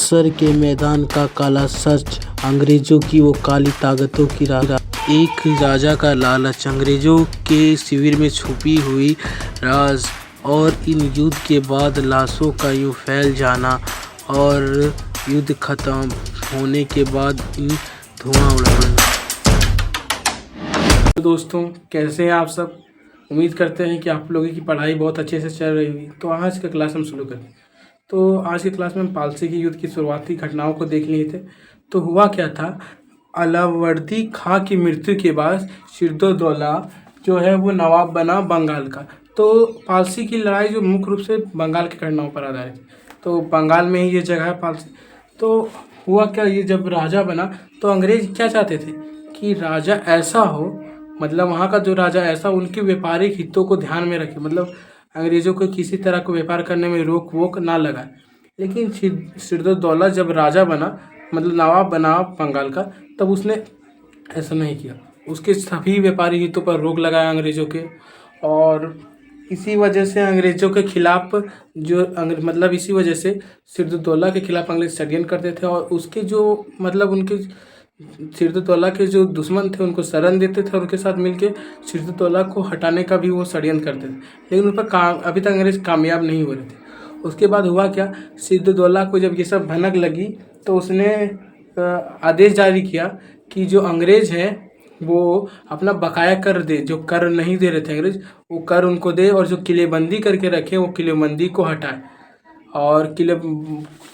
असर के मैदान का काला सच, अंग्रेजों की वो काली ताकतों की एक राजा का लालच, अंग्रेजों के शिविर में छुपी हुई राज और इन युद्ध के बाद लाशों का यूं फैल जाना और युद्ध खत्म होने के बाद इन धुआं उड़ाना। तो दोस्तों, कैसे हैं आप सब। उम्मीद करते हैं कि आप लोगों की पढ़ाई बहुत अच्छे से चल रही हुई। तो आज का क्लास हम शुरू करते हैं। तो आज की क्लास में हम पालसी के युद्ध की शुरुआती घटनाओं को देख लिए थे। तो हुआ क्या था, अलावर्दी खां की मृत्यु के बाद सिद्दोदौला जो है वो नवाब बना बंगाल का। तो पालसी की लड़ाई जो मुख्य रूप से बंगाल की घटनाओं पर आधारित है। तो बंगाल में ही ये जगह है पालसी। तो हुआ क्या, ये जब राजा बना तो अंग्रेज क्या चाहते थे कि राजा ऐसा हो, मतलब वहाँ का जो राजा ऐसा उनके व्यापारिक हितों को ध्यान में रखे, मतलब अंग्रेजों को किसी तरह को व्यापार करने में रोक वोक ना लगाए। लेकिन सिद्दोदौला जब राजा बना, मतलब नवाब बना बंगाल का, तब उसने ऐसा नहीं किया। उसके सभी व्यापारी हितों पर रोक लगाया अंग्रेजों के। और इसी वजह से अंग्रेजों के खिलाफ मतलब इसी वजह से सिद्दोदौला के खिलाफ अंग्रेज षड्यंत्र करते थे। और उसके जो मतलब उनके सिद्दोदौला के जो दुश्मन थे उनको शरण देते थे और उनके साथ मिलके सिद्दोदौला को हटाने का भी वो षड्यंत्र करते थे। लेकिन उन पर अभी तक अंग्रेज कामयाब नहीं हो रहे थे। उसके बाद हुआ क्या, सिद्दोदौला को जब ये सब भनक लगी तो उसने आदेश जारी किया कि जो अंग्रेज हैं वो अपना बकाया कर दे, जो कर नहीं दे रहे थे अंग्रेज वो कर उनको दे, और जो किलेबंदी करके रखे वो किलेबंदी को हटाए और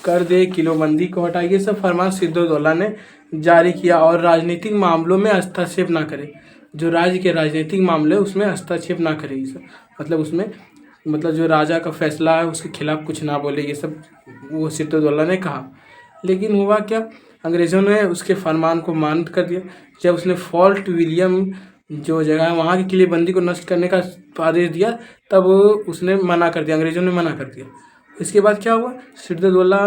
कर दे, किलेबंदी को हटाए। ये सब फरमान सिद्दोदौला ने जारी किया। और राजनीतिक मामलों में हस्तक्षेप ना करे, जो राज्य के राजनीतिक मामले उसमें हस्तक्षेप ना करे। ये सब मतलब उसमें मतलब जो राजा का फैसला है उसके खिलाफ कुछ ना बोले, ये सब वो सिद्दोदौला ने कहा। लेकिन हुआ क्या, अंग्रेज़ों ने उसके फरमान को मान्य कर दिया। जब उसने फोर्ट विलियम जो जगह है वहाँ की किलेबंदी को नष्ट करने का आदेश दिया, तब उसने मना कर दिया, अंग्रेज़ों ने मना कर दिया। इसके बाद क्या हुआ, सिद्दोदौला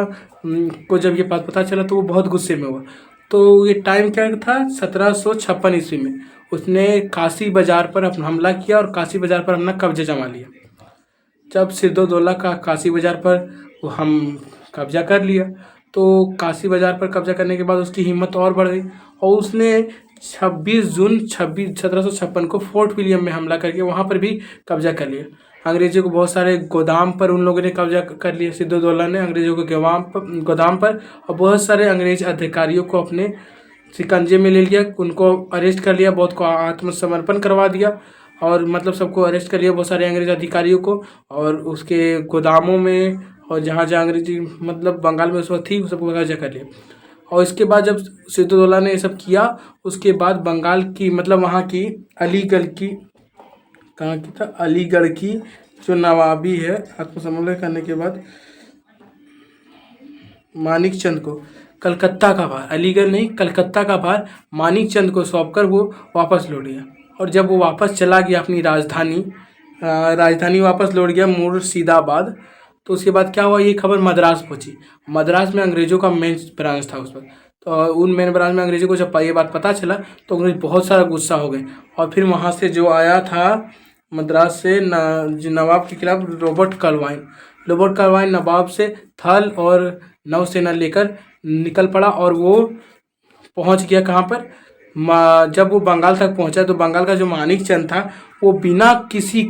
को जब ये बात पता चला तो वो बहुत गुस्से में हुआ। तो ये टाइम क्या था, 1756 ईस्वी में उसने काशी बाजार पर अपना हमला किया और काशी बाजार पर अपना कब्जा जमा लिया। जब सिद्दोदौला का काशी बाजार पर वो हम कब्जा कर लिया, तो काशी बाजार पर कब्जा करने के बाद उसकी हिम्मत और बढ़ गई और उसने 26 जून 1756 को फोर्ट विलियम में हमला करके वहाँ पर भी कब्जा कर लिया। अंग्रेज़ों को बहुत सारे गोदाम पर उन लोगों ने कब्जा कर लिया। सिद्दोदौला ने अंग्रेज़ों के गोदाम पर और बहुत सारे अंग्रेज अधिकारियों को अपने शिकंजे में ले लिया, उनको अरेस्ट कर लिया, बहुत को आत्मसमर्पण करवा दिया और मतलब सबको अरेस्ट कर लिया, बहुत सारे अंग्रेज अधिकारियों को। और उसके गोदामों में और जहाँ जहाँ अंग्रेजी मतलब बंगाल में उस वक्त थी सबको कब्जा कर लिया। और इसके बाद जब सिद्दोदौला ने ये सब किया, उसके बाद बंगाल की मतलब वहाँ की अलीगढ़ की, कहाँ की था, अलीगढ़ की जो नवाबी है, आत्मसमर्पण करने के बाद मानिकचंद को कलकत्ता का भार, अलीगढ़ नहीं कलकत्ता का भार मानिकचंद को सौंपकर वो वापस लौट गया। और जब वो वापस चला गया अपनी राजधानी वापस लौट गया मुर्शिदाबाद, तो उसके बाद क्या हुआ, ये खबर मद्रास पहुंची। मद्रास में अंग्रेज़ों का मेन ब्रांच था उस वक्त। तो उन मेन ब्रांच में अंग्रेज़ों को जब ये बात पता चला तो अंग्रेज बहुत सारा गुस्सा हो गए। और फिर वहाँ से जो आया था मद्रास से नवाब के खिलाफ रॉबर्ट क्लाइव नवाब से थल और नौसेना लेकर निकल पड़ा। और वो पहुंच गया कहाँ पर, जब वो बंगाल तक पहुंचा तो बंगाल का जो मानिकचंद था वो बिना किसी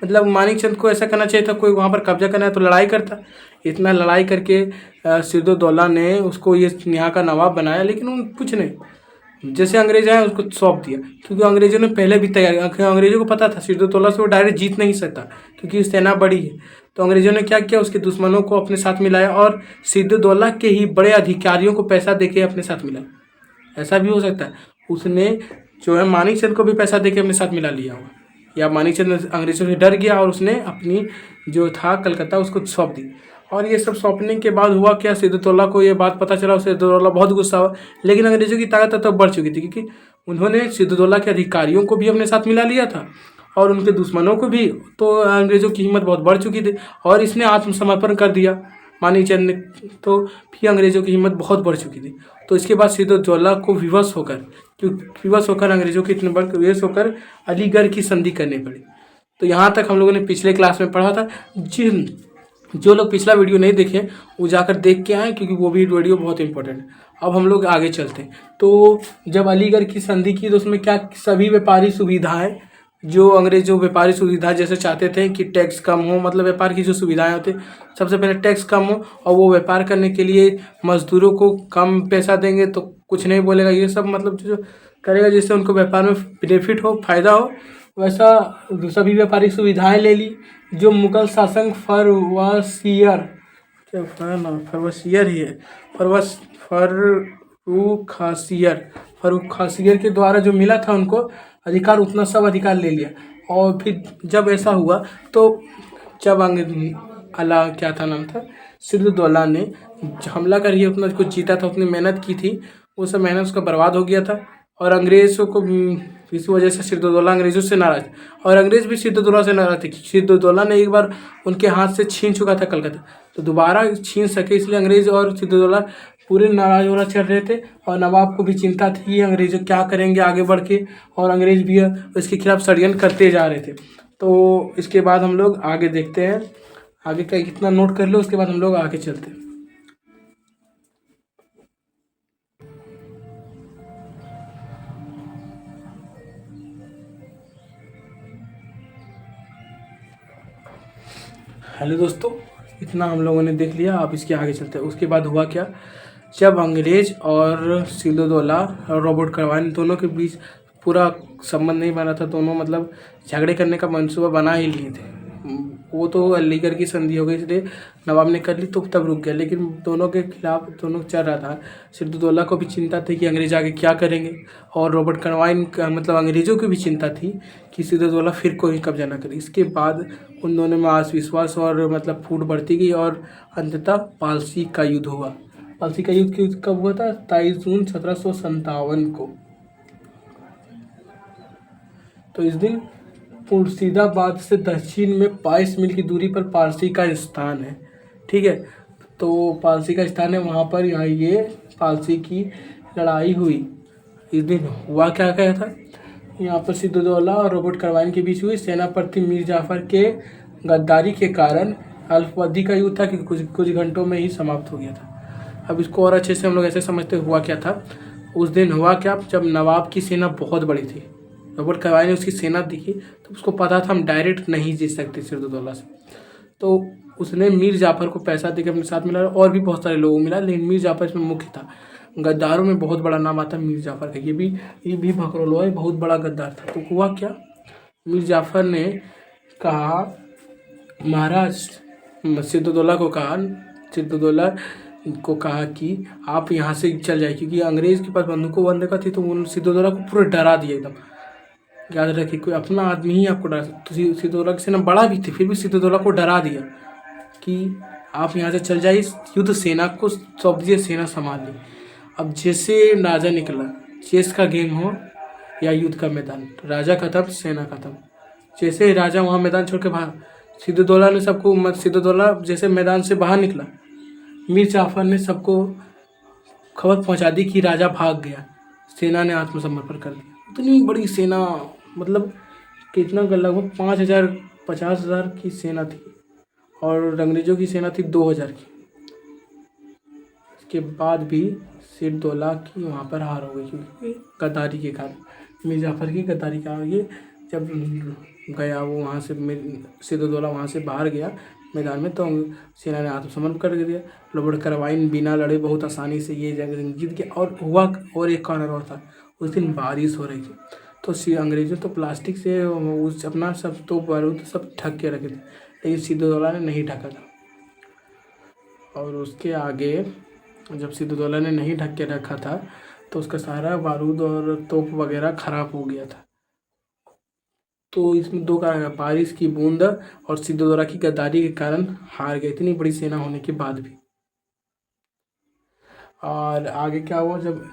मतलब मानिकचंद को ऐसा करना चाहिए था, कोई वहाँ पर कब्जा करना है तो लड़ाई करता। इतना लड़ाई करके सिद्दोदौला ने उसको ये यहाँ का नवाब बनाया। लेकिन उन कुछ नहीं, जैसे अंग्रेज आए उसको सौंप दिया, क्योंकि अंग्रेजों ने पहले भी तैयारी, अंग्रेजों को पता था सिद्दोदौला से वो डायरेक्ट जीत नहीं सकता क्योंकि सेना बड़ी है। तो अंग्रेजों ने क्या किया, उसके दुश्मनों को अपने साथ मिलाया और सिद्दोदौला के ही बड़े अधिकारियों को पैसा देके अपने साथ मिलाया। ऐसा भी हो सकता है उसने जो है मानिकचंद को भी पैसा देके अपने साथ मिला लिया होगा, या मानिकचंद अंग्रेजों से डर गया और उसने अपनी जो था कलकत्ता उसको सौंप दी। और ये सब सौंपने के बाद हुआ क्या, सिद्दोदौला को ये बात पता चला, सिद्दोदौला बहुत गुस्सा हुआ। लेकिन अंग्रेजों की ताकत तब बढ़ चुकी थी क्योंकि उन्होंने सिद्दोदौला के अधिकारियों को भी अपने साथ मिला लिया था और उनके दुश्मनों को भी। तो अंग्रेजों की हिम्मत बहुत बढ़ चुकी थी और इसने आत्मसमर्पण कर दिया मानिकचंद ने। तो फिर अंग्रेजों की हिम्मत बहुत बढ़ चुकी थी। तो इसके बाद सिद्दोदौला को विवश होकर अंग्रेजों के इतने बड़े विवश होकर अलीगढ़ की संधि करनी पड़ी। तो यहाँ तक हम लोगों ने पिछले क्लास में पढ़ा था। जो लोग पिछला वीडियो नहीं देखे वो जाकर देख के आए, क्योंकि वो भी वीडियो बहुत इंपॉर्टेंट है। अब हम लोग आगे चलते हैं। तो जब अलीगढ़ की संधि की तो उसमें क्या सभी व्यापारी सुविधाएं, जो अंग्रेज जो व्यापारी सुविधा जैसे चाहते थे कि टैक्स कम हो, मतलब व्यापार की जो सुविधाएं होती, सबसे पहले टैक्स कम हो, और वो व्यापार करने के लिए मजदूरों को कम पैसा देंगे तो कुछ नहीं बोलेगा, ये सब मतलब जो करेगा जिससे उनको व्यापार में बेनिफिट हो, फायदा हो, वैसा सभी व्यापारिक सुविधाएं ले ली। जो मुगल शासक फर्रुखासियर, क्या फर्रुखासियर ही है, फर्रुखासियर के द्वारा जो मिला था उनको अधिकार, उतना सब अधिकार ले लिया। और फिर जब ऐसा हुआ तो जब अल्लाह क्या था नाम था, सिद्दुल्लाह ने हमला करिए उतना कुछ जीता था, उतनी मेहनत की थी, वो सब मेहनत उसका बर्बाद हो गया था। और अंग्रेज़ों को इस वजह से सिद्दुल्लाह अंग्रेज़ों से नाराज, और अंग्रेज़ भी सिद्दुल्लाह से नाराज थे। सिद्दुल्लाह ने एक बार उनके हाथ से छीन चुका था कलकत्ता, तो दोबारा छीन सके, इसलिए अंग्रेज़ और सिद्दुल्लाह पूरे नाराज होना चल रहे थे। और नवाब को भी चिंता थी कि अंग्रेज़ों क्या करेंगे आगे बढ़ के, और अंग्रेज़ भी इसके खिलाफ षड्यंत्र करते जा रहे थे। तो इसके बाद हम लोग आगे देखते हैं, आगे का कितना नोट कर लो, उसके बाद हम लोग आगे चलते हैं। हेलो दोस्तों, इतना हम लोगों ने देख लिया, आप इसके आगे चलते हैं। उसके बाद हुआ क्या, जब अंग्रेज और सिद्दुल्लाह और रॉबर्ट क्लाइव दोनों के बीच पूरा संबंध नहीं बना था, दोनों मतलब झगड़े करने का मंसूबा बना ही लिए थे। वो तो अलीगढ़ की संधि हो गई इसलिए नवाब ने कर ली तो तब रुक गया, लेकिन दोनों के खिलाफ दोनों चल रहा था। सिद्दुल्लाह को भी चिंता थी कि अंग्रेज आगे क्या करेंगे, और रॉबर्ट क्लाइव का मतलब अंग्रेज़ों की भी चिंता थी कि सिद्दुल्लाह फिर कोई कब्जा ना करे। इसके बाद उन दोनों में विश्वास और मतलब फूट बढ़ती गई, और अंततः पालसी का युद्ध हुआ। पालसी का युद्ध कब हुआ था, 23 जून 1757 को। तो इस दिन मुर्शिदाबाद से दक्षिण में 22 मील की दूरी पर पारसी का स्थान है, ठीक है। तो पारसी का स्थान है, वहाँ पर यहाँ ये पारसी की लड़ाई हुई। इस दिन हुआ क्या क्या था, यहाँ पर सिद्दुल्लाह और रॉबर्ट क्लाइव के बीच हुई। सेनापति मीर जाफर के गद्दारी के कारण अल्पावधि का युद्ध था कि कुछ घंटों में ही समाप्त हो गया था। अब इसको और अच्छे से हम लोग ऐसे समझते हुआ क्या था। उस दिन हुआ क्या, जब नवाब की सेना बहुत बड़ी थी, रॉबर्ट क्लाइव ने उसकी सेना देखी तो उसको पता था हम डायरेक्ट नहीं जीत सकते सिद्दुल्लाह से, तो उसने मीर जाफर को पैसा देकर अपने साथ मिला, और भी बहुत सारे लोगों को मिला, लेकिन मीर जाफर इसमें मुख्य था। गद्दारों में बहुत बड़ा नाम आता है मीर जाफर का, ये भी भखरौल बहुत बड़ा गद्दार था। तो हुआ क्या, मीर जाफर ने कहा, महाराज सिद्दुल्लाह को कहा कि आप यहाँ से चल जाए, क्योंकि अंग्रेज़ के पास बंदूकों थी, तो उन्होंने सिद्दुल्लाह को पूरा डरा दिया एकदम। याद रखिए, कोई अपना आदमी ही आपको डरा सकता। तो सिद्दुल्लाह की सेना बड़ा भी थी, फिर भी सिद्दुल्लाह को डरा दिया कि आप यहाँ से चल जाइए, युद्ध सेना को सौंप दीजिए, सेना संभाल ली। अब जैसे राजा निकला, चेस का गेम हो या युद्ध का मैदान, राजा खत्म सेना खत्म। जैसे ही राजा वहाँ मैदान छोड़ के बाहर, सिद्दुल्लाह जैसे मैदान से बाहर निकला, मीर जाफर ने सबको खबर पहुँचा दी कि राजा भाग गया, सेना ने आत्मसमर्पण कर दिया। इतनी बड़ी सेना, मतलब कितना, लगभग 50,000 की सेना थी, और अंग्रेज़ों की सेना थी 2,000 की। इसके बाद भी सिद्दुल्लाह की वहाँ पर हार हो गई, क्योंकि गद्दारी के कारण, मीर जाफर की गद्दारी का। ये जब गया वो वहाँ से, सिद्दुल्लाह वहाँ से बाहर गया मैदान में, तो सेना ने आत्मसमर्पण कर दिया। रॉबर्ट क्लाइव बिना लड़े बहुत आसानी से ये जंग जीत गया। और हुआ, और एक कारण और था, उस दिन बारिश हो रही थी, तो अंग्रेज़ों तो प्लास्टिक से उस अपना सब तो बारूद सब ढक के रखे थे, लेकिन सिद्दुल्लाह ने नहीं ढका था। और उसके आगे जब सिद्दुल्लाह ने नहीं ढक के रखा था, तो उसका सारा बारूद और तोप वगैरह खराब हो गया था। तो इसमें दो कारण है, बारिश की बूंद और सिद्दुल्लाह की गद्दारी के कारण हार गए, इतनी बड़ी सेना होने के बाद भी। और आगे क्या हुआ, जब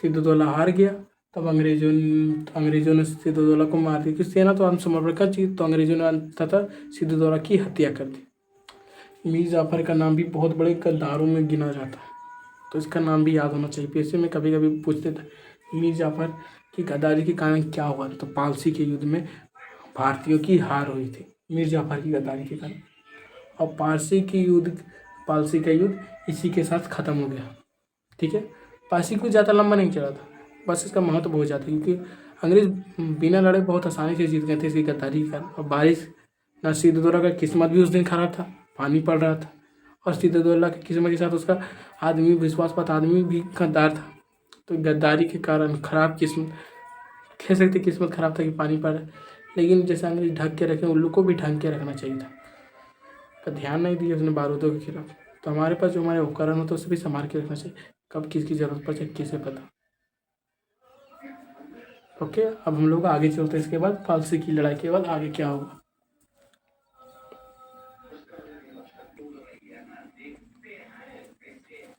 सिद्दुल्लाह हार गया, तब अंग्रेज़ों ने सिद्दुल्लाह को मार दिया, कि सेना तो आत्मसमर्पण कर चुकी, तो अंग्रेज़ों ने अंततः सिद्दुल्लाह की हत्या कर दी। मीर जाफर का नाम भी बहुत बड़े गद्दारों में गिना जाता है, तो इसका नाम भी याद होना चाहिए। पैसे में कभी कभी पूछते थे मीर जाफर की गद्दारी के कारण क्या हुआ था, तो पालसी के युद्ध में भारतीयों की हार हुई थी मीर जाफर की गद्दारी के कारण। और पारसी का युद्ध इसी के साथ ख़त्म हो गया। ठीक है, पारसी कुछ ज़्यादा लंबा नहीं चला था, बस इसका महत्व बहुत ज़्यादा, क्योंकि अंग्रेज बिना लड़े बहुत आसानी से जीत गए थे इसकी गद्दारी का। और बारिश ना, सिद्धदौला का किस्मत भी उस दिन खराब था, पानी पड़ रहा था, और सिद्धदौला की किस्मत के साथ उसका आदमी, विश्वासपात आदमी भी गद्दार था। तो गद्दारी के कारण खराब किस्मत, कह सकते किस्मत खराब था कि पानी पड़ रहा है। लेकिन जैसे अंग्रेज ढक के रखे, उन लोग को भी ढक के रखना चाहिए था, पर ध्यान नहीं दिया उसने बारूदों के खिलाफ। तो हमारे पास जो हमारे उपकरण होते हैं उसे भी संभाल के रखना चाहिए, कब किसकी ज़रूरत पड़ जाए किसे पता। ओके, अब हम लोग आगे चलते हैं। इसके बाद पारसी की लड़ाई के बाद आगे क्या होगा।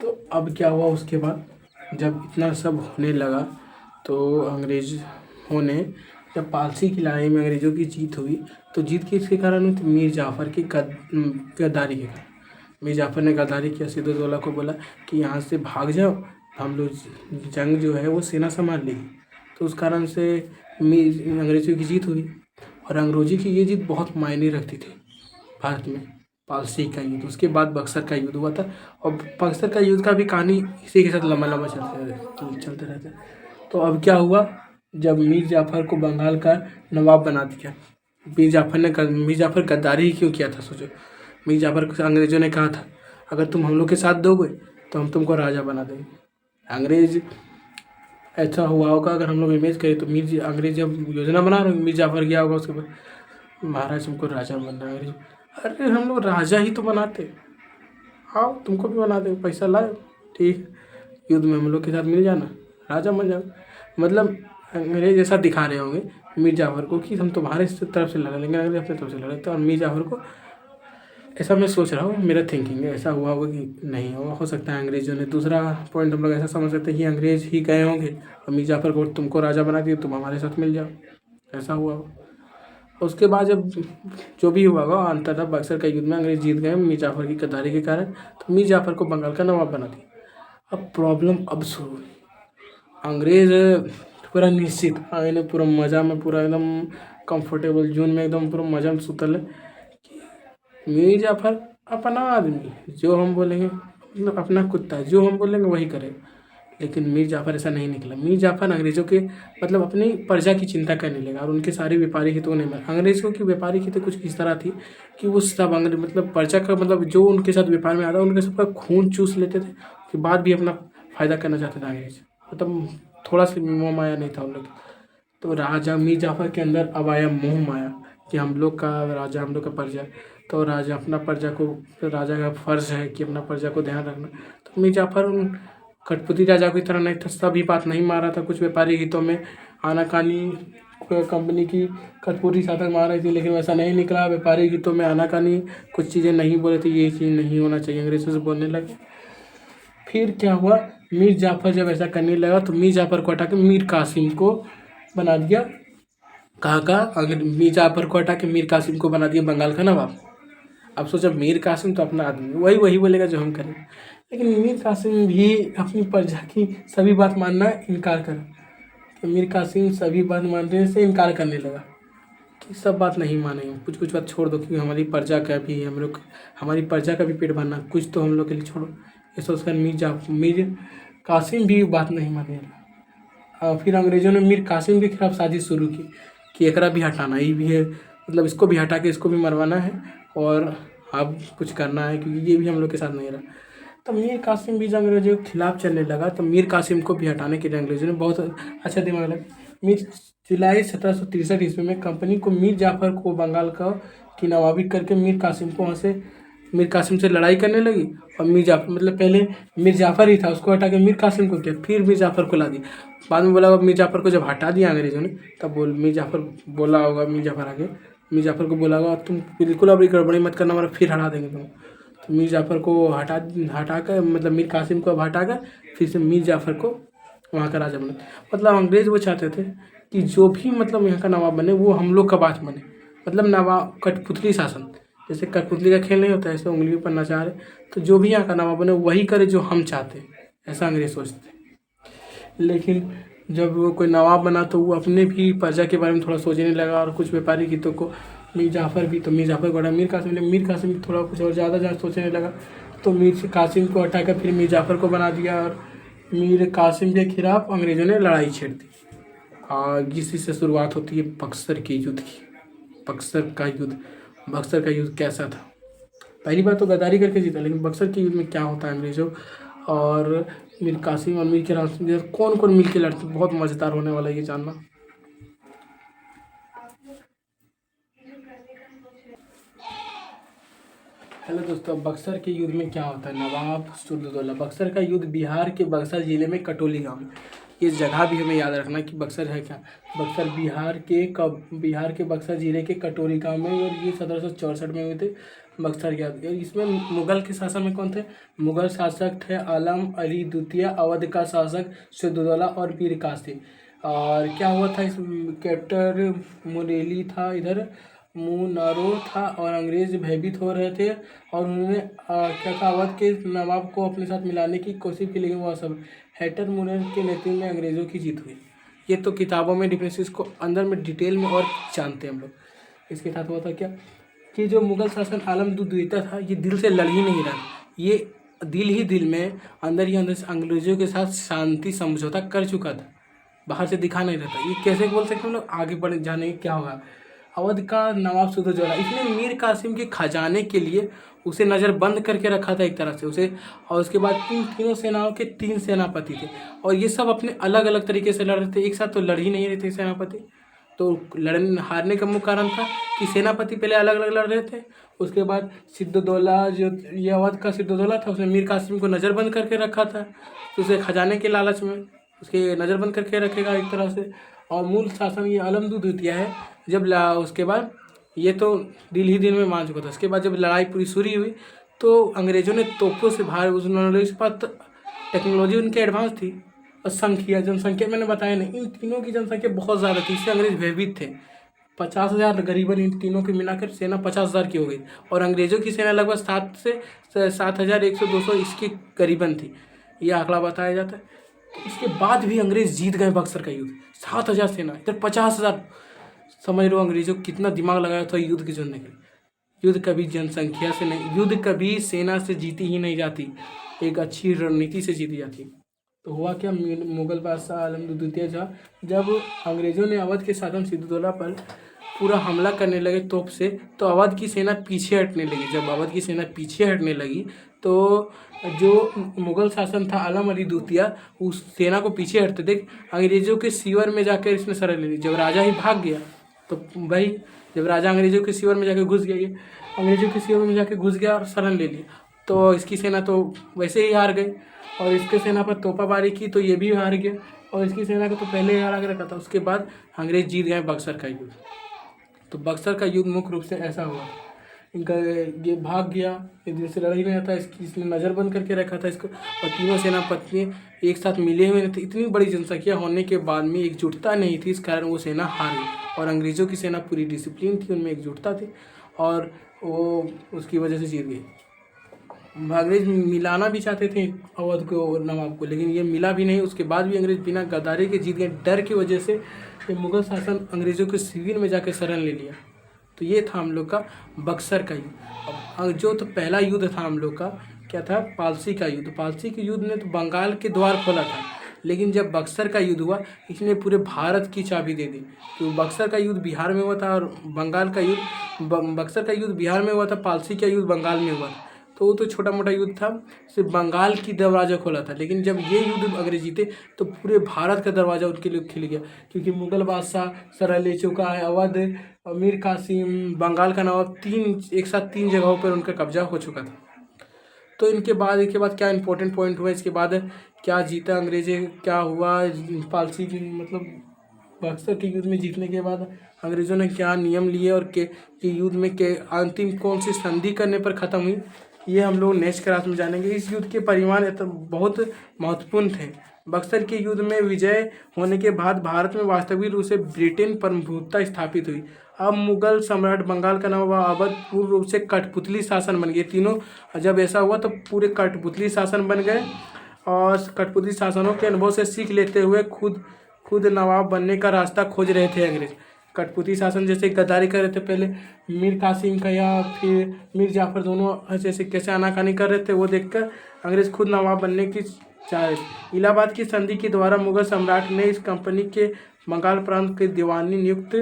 तो अब क्या हुआ उसके बाद, जब इतना सब होने लगा तो अंग्रेज़ों ने, जब पारसी की लड़ाई में अंग्रेज़ों की जीत हुई, तो जीत किसके कारण हुई थी? मीर जाफ़र की गद्दारी के कारण। मीर जाफ़र ने गद्दारी किया, सिद्धदौला को बोला कि यहाँ से भाग जाओ, हम लोग जंग जो है वो सेना संभाल लेगी। तो उस कारण से अंग्रेज़ों की जीत हुई, और अंग्रेज़ों की ये जीत बहुत मायने रखती थी भारत में। पारसी का युद्ध, उसके बाद बक्सर का युद्ध हुआ था, और बक्सर का युद्ध का भी कहानी इसी के साथ लंबा लंबा चलते रहते। तो अब क्या हुआ, जब मीर जाफ़र को बंगाल का नवाब बना दिया। मीर जाफ़र गद्दारी ही क्यों किया था, सोचो। मीर जाफ़र को अंग्रेज़ों ने कहा था, अगर तुम हम लोग के साथ दोगे तो हम तुमको राजा बना देंगे। अंग्रेज़, ऐसा हुआ होगा अगर हम लोग इमेज करें तो अंग्रेज जब योजना बना रहे, मीर जाफ़र गया होगा उसके बाद, महाराज हमको राजा बनना है। अरे हम लोग राजा ही तो बनाते, आओ तुमको भी बना देंगे, पैसा लाओ, ठीक, युद्ध में हम लोग के साथ मिल जाना, राजा बन जाओ। मतलब अंग्रेज ऐसा दिखा रहे होंगे मीर जाफ़र को कि हम तुम्हारे तरफ से लड़ा, लेकिन अंग्रेज अपने तरफ से लड़े। तो और मीर जाफ़र को, ऐसा मैं सोच रहा हूँ, मेरा थिंकिंग है, ऐसा हुआ होगा कि नहीं होगा, हो सकता है अंग्रेज़ों ने, दूसरा पॉइंट हम लोग ऐसा समझ सकते हैं कि अंग्रेज़ ही गए होंगे और मीर जाफ़र को तुमको राजा बना दिए, तुम हमारे साथ मिल जाओ, ऐसा हुआ होगा। उसके बाद जब जो भी हुआ होगा, अंततः बक्सर का युद्ध में अंग्रेज जीत गए मीर जाफ़र की गद्दारी के कारण। तो मीर जाफ़र को बंगाल का नवाब बना दिया। अब प्रॉब्लम अब शुरू हुई, अंग्रेज पूरा निश्चित आए, पूरा मज़ा में, पूरा एकदम कंफर्टेबल जोन में, एकदम पूरा मज़ा में सुतल है कि मीर जाफ़र अपना आदमी, जो हम बोलेंगे, मतलब अपना कुत्ता, जो हम बोलेंगे वही करेगा। लेकिन मीर जाफ़र ऐसा नहीं निकला। मीर जाफ़र अंग्रेज़ों के, मतलब अपनी प्रजा की चिंता करने लगा, और उनके सारे व्यापारी हितों नहीं माने। अंग्रेज़ों की व्यापारी हितें कुछ इस तरह थी कि वो सब अंग्रेज, मतलब प्रजा का, मतलब जो उनके साथ व्यापार में आता उनके सबका खून चूस लेते थे, उसके बाद भी अपना फ़ायदा करना चाहते थे अंग्रेज, मतलब थोड़ा सा मोह माया नहीं था उन लोग। तो राजा मीर जाफ़र के अंदर अब आया मोह माया कि हम लोग का राजा, हम लोग का प्रजा, तो राजा अपना प्रजा को, राजा का फर्ज है कि अपना प्रजा को ध्यान रखना। तो मीर जाफ़र उन कठपुतली राजा की तरह नहीं था, सभी बात नहीं मारा था। कुछ व्यापारी हितों में आनाकानी, कंपनी की कठपुतली साधक मार रही थी, लेकिन वैसा नहीं निकला। व्यापारी हितों में आनाकानी, कुछ चीज़ें नहीं बोले थे, ये चीज़ नहीं होना चाहिए, अंग्रेज़ों से बोलने लगे। फिर क्या हुआ, मीर जाफ़र जब ऐसा करने लगा तो मीर जाफ़र को हटा के मीर कासिम को बना दिया। कहाँ का, अगर मीर जाफ़र को हटा के मीर कासिम को बना दिया बंगाल का नवाब। अब सोचा मीर कासिम तो अपना आदमी, वही बोलेगा जो हम करें। लेकिन मीर कासिम भी अपनी प्रजा की सभी बात मानना इनकार करा। तो मीर कासिम सभी बात मानने से इनकार करने लगा कि सब बात नहीं मानेंगे, कुछ बात छोड़ दो, क्योंकि हमारी प्रजा का भी, हम लोग, हमारी प्रजा का भी पेट भरना, कुछ तो हम लोग के लिए छोड़ो। ये सोचकर मीर कासिम भी बात नहीं माने। फिर अंग्रेज़ों ने मीर कासिम के खिलाफ साजिश शुरू की कि एकरा भी हटाना ही भी है, मतलब इसको भी हटा के इसको भी मरवाना है, और अब कुछ करना है, क्योंकि ये भी हम लोग के साथ नहीं रहा। तो मीर कासिम भी जब अंग्रेज़ों के खिलाफ चलने लगा, तो मीर कासिम को भी हटाने के लिए अंग्रेज़ों ने बहुत अच्छा दिमाग लगा। जुलाई 1763 ईस्वी में कंपनी को मीर जाफ़र को बंगाल का की नवाबी करके मीर कासिम को, वहाँ से मीर कासिम से लड़ाई करने लगी। और मीर जाफ़र, मतलब पहले मीर जाफ़र ही था, उसको हटा के मीर कासिम को किया, फिर मीर जाफ़र को ला दी। बाद में बोला मीर जाफ़र को जब हटा दिया अंग्रेज़ों ने, तब मीर जाफ़र बोला होगा, मीर जाफ़र आगे मीर जाफ़र को बोला होगा, तुम बिल्कुल अब गड़बड़ी मत करना, हमारा फिर हटा देंगे तुम। तो मीर जाफ़र को हटा कर, मतलब मीर कासिम को अब हटा कर, फिर से मीर जाफ़र को वहाँ का राजा बने। मतलब अंग्रेज़ वो चाहते थे कि जो भी, मतलब यहाँ का नवाब बने वो हम लोग का बात बने, मतलब नवाब कठपुतली शासन, जैसे कठपुतली का खेल नहीं होता, ऐसे उंगली पर नचा रहे, तो जो भी यहाँ का नवाब बने वही करे जो हम चाहते हैं, ऐसा अंग्रेज सोचते। लेकिन जब वो कोई नवाब बना तो वो अपने भी प्रजा के बारे में थोड़ा सोचने लगा, और कुछ व्यापारी हितों को मीर जाफ़र भी, तो मीर जाफ़र को हटा मीर कासिम थोड़ा कुछ और ज़्यादा सोचने लगा, तो मीर कासिम को हटाकर फिर मीर जाफ़र को बना दिया और मीर कासिम के खिलाफ अंग्रेज़ों ने लड़ाई छेड़ दी। और इसी से शुरुआत होती है बक्सर के युद्ध की। बक्सर का युद्ध कैसा था? पहली बार तो गद्दारी करके जीता, लेकिन बक्सर के युद्ध में क्या होता है अंग्रेज़ों और मीर कासिम और मीर के रास्ते कौन कौन मिल के लड़ते, बहुत मज़ेदार होने वाला है ये जानना। हेलो दोस्तों, बक्सर के युद्ध में क्या होता है? नवाब सिद्दौला। बक्सर का युद्ध बिहार के बक्सर जिले में कटोली गांव में, ये जगह भी हमें याद रखना कि बक्सर है क्या। बक्सर बिहार के बक्सर जिले के कटोली गांव में, और ये 1764 में हुए थे बक्सर के युद्ध। इसमें मुगल के शासन में कौन थे? मुगल शासक थे आलम अली द्वितीय, अवध का शासक सिद्दौला और मीर कासिम। और क्या हुआ था, इस कैप्टन मुरेली था, इधर मुनारो था, और अंग्रेज भयभीत हो रहे थे और उन्होंने क्या था, अवध के नवाब को अपने साथ मिलाने की कोशिश की, लेकिन वह सब हैटर मुनर के नेतृत्व में अंग्रेज़ों की जीत हुई। ये तो किताबों में डिफरेंसेस को अंदर में डिटेल में और जानते हैं हम लोग। इसके साथ हुआ था क्या कि जो मुगल शासन आलम द्वितीय था, ये दिल से लड़ ही नहीं रहा, ये दिल में अंदर ही अंदर से अंग्रेज़ों के साथ शांति समझौता कर चुका था, बाहर से दिखा नहीं रहता। ये कैसे बोल सकते हम लोग? आगे बढ़ जाने क्या होगा। अवध का नवाब सिद्दौला, इसने मीर कासिम के खजाने के लिए उसे नज़रबंद करके रखा था एक तरह से उसे। और उसके बाद तीनों सेनाओं के 3 सेनापति थे, और ये सब अपने अलग अलग तरीके से लड़ रहे थे, एक साथ तो लड़ ही नहीं रहे थे सेनापति। तो हारने का मुख्य कारण था कि सेनापति पहले अलग अलग लड़ रहे थे। उसके बाद सिद्दौला, जो ये अवध का सिद्दौला था, उसने मीर कासिम को नज़रबंद करके रखा था, तो उसे खजाने के लालच में उसके नज़रबंद करके रखेगा एक तरह से। और मूल शासन ये आलम द्वितीय है। जब उसके बाद ये तो दिल में मान चुका था। उसके बाद जब लड़ाई पूरी शुरू हुई, तो अंग्रेज़ों ने तोपों से बाहर, उन्होंने इस बात टेक्नोलॉजी उनकी एडवांस थी, और जनसंख्या मैंने बताया नहीं, इन तीनों की जनसंख्या बहुत ज़्यादा थी, इससे अंग्रेज भयभीत थे। 50,000 करीबन इन तीनों की मिलाकर सेना 50,000 की हो गई, और अंग्रेज़ों की सेना लगभग 7,100-200 इसकी करीबन थी, ये आंकड़ा बताया जाता है। इसके बाद भी अंग्रेज जीत गए बक्सर का युद्ध। 7,000 सेना, इधर 50,000। समझ लो अंग्रेजों को कितना दिमाग लगाया था युद्ध की जीतने के लिए। युद्ध कभी जनसंख्या से नहीं, युद्ध कभी सेना से जीती ही नहीं जाती, एक अच्छी रणनीति से जीती जाती। तो हुआ क्या, मुगल बादशाह आलम द्वितीय था, जब अंग्रेज़ों ने अवध के शासन सिद्दौला पर पूरा हमला करने लगे तोप से, तो अवध की सेना पीछे हटने लगी। जब अवध की सेना पीछे हटने लगी, तो जो मुगल शासन था आलम अली द्वितीय, उस सेना को पीछे हटते देख अंग्रेज़ों के शिविर में जाकर इसने शरण ले ली। जब राजा ही भाग गया, तो भाई जब राजा अंग्रेज़ों के शिविर में जाकर घुस गया, ये अंग्रेज़ों के शिविर में जाकर घुस गया और शरण ले लिया, तो इसकी सेना तो वैसे ही हार गई। और इसके सेना पर तोपाबारी की, तो ये भी हार गया, और इसकी सेना को तो पहले ही हारा रखा था। उसके बाद अंग्रेज जीत गए बक्सर का युद्ध। तो बक्सर का युद्ध मुख्य रूप से ऐसा हुआ, इनका ये भाग गया, इधर से लड़ा ही नहीं था, इसने नज़रबंद करके रखा था इसको, और तीनों सेनापति एक साथ मिले हुए थे। इतनी बड़ी जनसंख्या होने के बाद में एकजुटता नहीं थी, इस कारण वो सेना हार गई। और अंग्रेज़ों की सेना पूरी डिसिप्लिन थी, उनमें एकजुटता थी, और वो उसकी वजह से जीत गई। अंग्रेज मिलाना भी चाहते थे अवध को नवाब को, लेकिन ये मिला भी नहीं। उसके बाद भी अंग्रेज बिना गद्दारी के जीत गए। डर की वजह से ये मुगल शासन अंग्रेज़ों के शिविर में जाकर शरण ले लिया। तो ये था हम लोग का बक्सर का युद्ध। अब जो तो पहला युद्ध था हम लोग का, क्या था, पालसी का युद्ध। पालसी के युद्ध ने तो बंगाल के द्वार खोला था, लेकिन जब बक्सर का युद्ध हुआ, इसने पूरे भारत की चाबी दे दी। तो बक्सर का युद्ध बिहार में हुआ था, और बक्सर का युद्ध बिहार में हुआ था, पालसी का युद्ध बंगाल में हुआ था। तो वो तो छोटा मोटा युद्ध था, सिर्फ बंगाल की दरवाज़ा खोला था। लेकिन जब ये युद्ध अंग्रेज जीते, तो पूरे भारत का दरवाज़ा उनके लिए खिल गया, क्योंकि मुगल बादशाह शरण ले चुका है। अवध, मीर कासिम, बंगाल का नवाब, एक साथ तीन जगहों पर उनका कब्जा हो चुका था। तो इनके बाद क्या इंपॉर्टेंट पॉइंट हुआ, इसके बाद क्या जीता अंग्रेज़ी, क्या हुआ पालसी की, मतलब बक्सर के युद्ध में जीतने के बाद अंग्रेज़ों ने क्या नियम लिए, और के युद्ध में के अंतिम कौन सी संधि करने पर ख़त्म हुई, ये हम लोग नेक्स्ट क्लास में जानेंगे। इस युद्ध के परिमाण बहुत महत्वपूर्ण थे। बक्सर के युद्ध में विजय होने के बाद भारत में वास्तविक रूप से ब्रिटेन प्रभुत्वता स्थापित हुई। अब मुगल सम्राट बंगाल का नवाब अवध पूर्ण रूप से कठपुतली शासन बन गए। तीनों जब ऐसा हुआ तो पूरे कठपुतली शासन बन गए, और कठपुतली शासनों के अनुभव से सीख लेते हुए खुद नवाब बनने का रास्ता खोज रहे थे अंग्रेज। कठपुतली शासन जैसे गद्दारी कर रहे थे पहले मीर कासिम का या फिर मीर जाफर, दोनों जैसे कैसे आनाकानी कर रहे थे, वो देखकर अंग्रेज खुद नवाब बनने की चाह रहे थे। इलाहाबाद की संधि के द्वारा मुगल सम्राट ने इस कंपनी के बंगाल प्रांत के दीवानी नियुक्त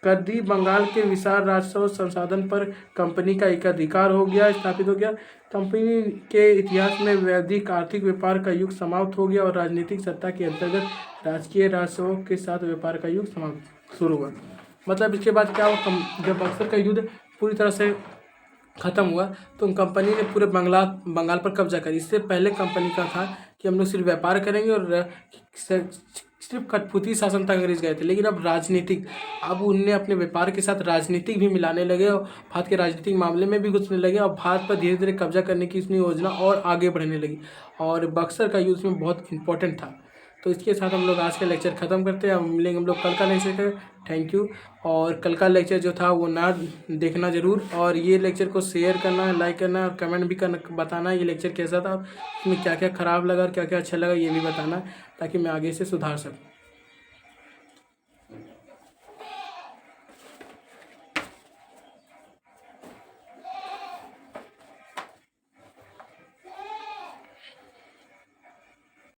कर दी। बंगाल के विशाल राजस्व संसाधन पर कंपनी का एकाधिकार हो गया, स्थापित हो गया। कंपनी के इतिहास में वैदिक आर्थिक व्यापार का युग समाप्त हो गया और राजनीतिक सत्ता के अंतर्गत राजकीय राजस्वों के साथ व्यापार का युग समाप्त शुरू हुआ। मतलब इसके बाद क्या हुआ, जब बक्सर का युद्ध पूरी तरह से ख़त्म हुआ तो कंपनी ने पूरे बंगाल पर कब्जा कर। इससे पहले कंपनी का था कि हम लोग सिर्फ व्यापार करेंगे और सिर्फ कठपुतली शासन तक अंग्रेज गए थे, लेकिन अब राजनीतिक, अब उनने अपने व्यापार के साथ राजनीतिक भी मिलाने लगे और भारत के राजनीतिक मामले में भी घुसने लगे और भारत पर धीरे धीरे कब्जा करने की इसकी योजना और आगे बढ़ने लगी और बक्सर का युद्ध में बहुत इंपॉर्टेंट था। तो इसके साथ हम लोग आज का लेक्चर ख़त्म करते हैं। मिलेंगे हम लोग कल का लेक्चर का। Thank you. और कल का लेक्चर जो था वो ना देखना ज़रूर, और ये लेक्चर को शेयर करना, लाइक करना और कमेंट भी करना, बताना ये लेक्चर कैसा था, इसमें क्या क्या ख़राब लगा और क्या क्या अच्छा लगा ये भी बताना, ताकि मैं आगे से सुधार सकूँ।